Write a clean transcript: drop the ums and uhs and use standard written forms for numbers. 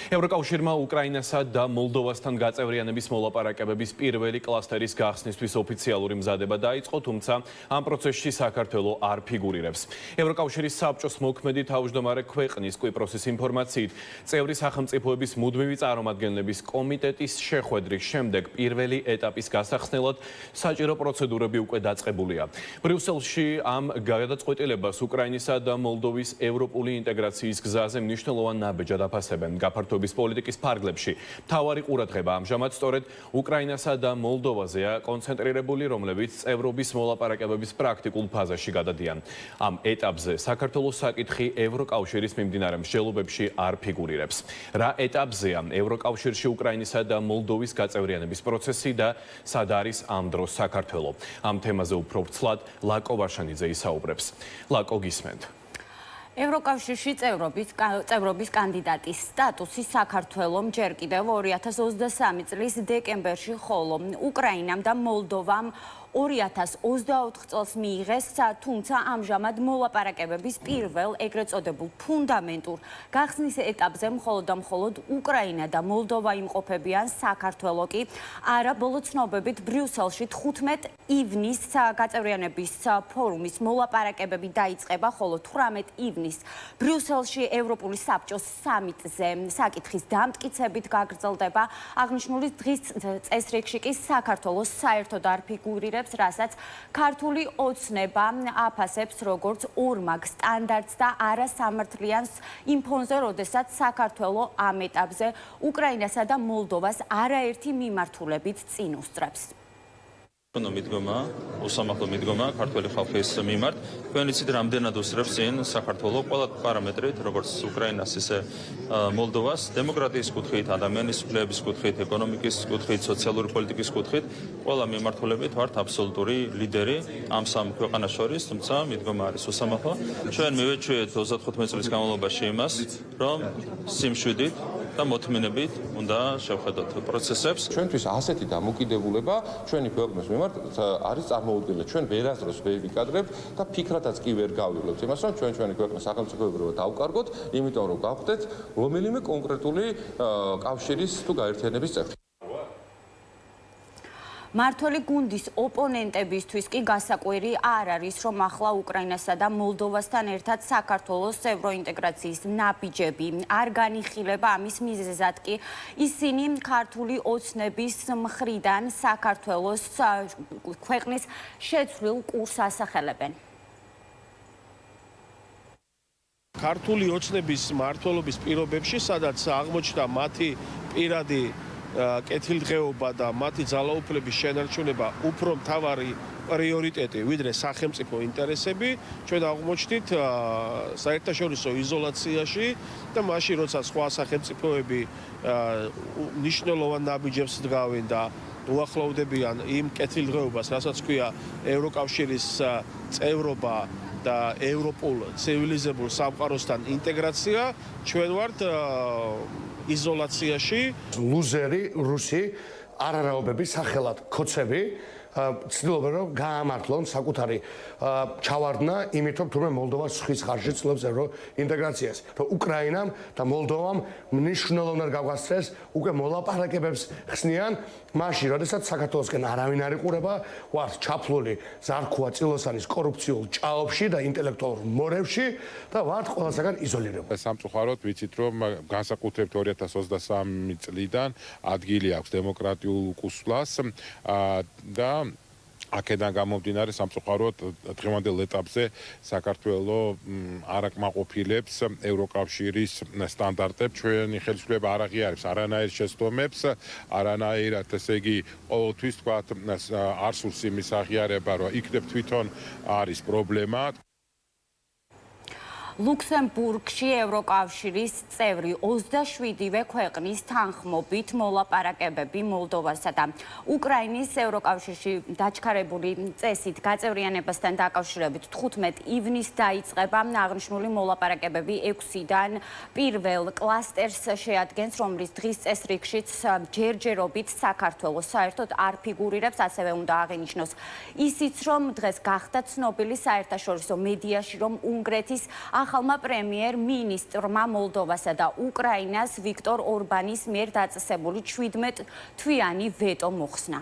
ევროკავშირმა უკრაინასა და მოლდოვასთან გაწევრიანების მოლაპარაკებების პირველი კლასტერის გახსნისთვის ოფიციალური მზადება დაიწყო, თუმცა ამ პროცესში საქართველო არ ფიგურირებს. ევროკავშირის საბჭოს მოქმედი თავმჯდომარე ქვეყნის კვიპროსის ინფორმაციით, წევრი სახელმწიფოების მუდმივი წარმომადგენლების კომიტეტის შეხვედრის შემდეგ პირველი ეტაპის გასახსნელად საჭირო პროცედურები უკვე დაწყებულია. ბრიუსელში ამ გადაწყვეტილებას უკრაინისა და მოლდოვის ევროპული ინტეგრაციის გზაზე მნიშვნელოვან ნაბეჯად აფასებენ. გაფართოების პოლიტიკის ფარგლებში მთავარი ყურადღება ამჟამად სწორედ უკრაინასა და მოლდოვაზეა კონცენტრირებული, რომლებიც წევრობის მოლაპარაკებების პრაქტიკულ ფაზაში გადადიან. ამ ეტაპზე საქართველოს საკითხი ევროკავშირის მიმდინარე მსჯელობებში არ ფიგურირებს. რა ეტაპზეა ევროკავშირში უკრაინისა და მოლდოვის გაწევრიანების პროცესი და სად არის ამ დროს საქართველო? ამ თემაზე უფრო ვრცლად ლაკო ვარშანიძე ისაუბრებს. ლაკო, გისმენთ. ევროკავშირში წევრობის კანდიდატის სტატუსი საქართველომ ჯერ კიდევ 2023 წლის დეკემბერში, ხოლო უკრაინამ და მოლდოვამ 2024 წელს მიიღეს, თუმცა ამჟამად მოლაპარაკებების პირველ ეგრეთ წოდებულ ფუნდამენტურ გახსნის ეტაპზე მხოლოდ და მხოლოდ უკრაინა და მოლდოვა იმყოფებიან, საქართველო კი არა. ბოლო ცნობებით ბრიუსელში 15 ივნის გაწევრიანების ფორუმის მოლაპარაკებები დაიწყება, ხოლო 18 ივნის ბრიუსელში ევროპული საბჭოს სამიტზე საკითხის დამტკიცებით გაგრძელდება. აღნიშნული დღის წესრიგში კი საქართველოს საერთოდ არ ფიგურირებს, რასაც ქართული ოცნება აფასებს როგორც ორმაგ სტანდარტს და არასამართლიანს იმ ფონზე, როდესაც საქართველო ამ ეტაპზე უკრაინასა და მოლდოვას არაერთი მიმართულებით წინ უსწრებს. მიდგომა, უსამართლო მიდგომა ქართული ხალხის მიმართ. თქვენ იცით, რამდენად უსწრებს წინ საქართველო ყველა პარამეტრით, როგორც უკრაინას, ისე მოლდოვას, დემოკრატიის კუთხით, ადამიანის უფლებების კუთხით, ეკონომიკის კუთხით, სოციალური პოლიტიკის კუთხით, ყველა მიმართულებით ვართ აბსოლუტური ლიდერი ამ სამ ქვეყანას შორის, თუმცა მიდგომა არის უსამართლო. ჩვენ მივეჩვიეთ 35 წლის განმავლობაში იმას, რომ სიმშვიდით და მოთმინებით უნდა შევხედოთ პროცესებს. ჩვენთვის ასეთი დამოკიდებულება ჩვენი ქვეყნის მიმართ არის წარმოუდგენელი. ჩვენ ვერასდროს ვერ ვიკადრებთ და ფიქრადაც კი ვერ გავივლევთ იმას, რომ ჩვენი ქვეყნის სახელმწიფოებრიობა დავკარგოთ, იმიტომ რომ გავხდეთ რომელიმე კონკრეტული კავშირის თუ გაერთიანების წევრი. მართველი გუნდის ოპონენტებისთვის კი გასაკვირი არ არის, რომ ახლა უკრაინასა და მოლდოვასთან ერთად საქართველოს ევროინტეგრაციის ნაბიჯები არ განიხილება. ამის მიზეზად კი ისინი ქართული ოცნების მხრიდან საქართველოს ქვეყნის შეცვლილ კურსს ასახელებენ. ქართული ოცნების მმართველობის პირობებში, სადაც აღმოჩნდა მათი პირადი კეთილდღეობა და მათი ძალაუფლების შენარჩუნება უფრო მთავარი პრიორიტეტი, ვიდრე სახელმწიფო ინტერესები, ჩვენ აღმოჩნდით საერთაშორისო იზოლაციაში და მაშინ, როცა სხვა სახელმწიფოები მნიშვნელოვან ნაბიჯებს დგავენ და უახლოვდებიან იმ კეთილდღეობას, რასაც ქვია ევროკავშირის წევრობა და ევროპულ ცივილიზებულ სამყაროსთან ინტეგრაცია, ჩვენ ვართ იზოლაციაში. ლუზერი, რუსი, არარაობები, სახელად ქოცები ცდილობენ, რომ გაამართლონ საკუთარი ჩავარდნა იმით, რომ თურმე მოლდოვა სხვის ხარჯზე ცდილობს ევროინტეგრაციას. რომ უკრაინამ და მოლდოვამ მნიშვნელოვნად გავგასწრეს, უკვე მოლაპარაკებებს ხსნიან, მაშინ, როდესაც საქართველოსკენ არავინ არ იყურება, ვართ ჩაფლული ზარქუა წილოსანის კორუფციულ ჭაობში და ინტელექტუალურ მორევში და ვართ ყველასაგან იზოლირებული. სამწუხაროდ ვიცით, რომ განსაკუთრებით 2023 წლიდან ადგილი აქვს დემოკრატიულ კუსვლას და აქედან გამომდინარე სამწუხაროდ დღევანდელ ეტაპზე საქართველო არ აკმაყოფილებს ევროკავშირის სტანდარტებს. ჩვენი ხელისუფლება არ აღიარებს არანაირ შეცდომებს, არანაირად, ესე იგი, ყოველთვის თქვათ არ სურს იმის აღიარება, რომ იქნებ თვითონ არის პრობლემა. ლუქსემბურგში ევროკავშირის წევრი 27-ვე ქვეყნის თანხმობით მოლაპარაკებები მოლდოვასა და უკრაინის ევროკავშირში დაჩქარებული წესით გაწევრიანებასთან დაკავშირებით 15 ივნის დაიწყება. აღნიშნული მოლაპარაკებები 6-დან პირველ კლასტერს შეადგენს, რომლის დღის წესრიგშიც ჯერჯერობით საქართველოს საერთოდ არ ფიგურირებს. ასევე უნდა აღინიშნოს ისიც, რომ დღეს გახდა ცნობილი საერთაშორისო მედიაში, რომ უნგრეთის ახალმა პრემიერ-მინისტრმა მოლდოვასა და უკრაინას ვიქტორ ორბანის მიერ დაწესებული 17 თვიანი ვეტო მოხსნა.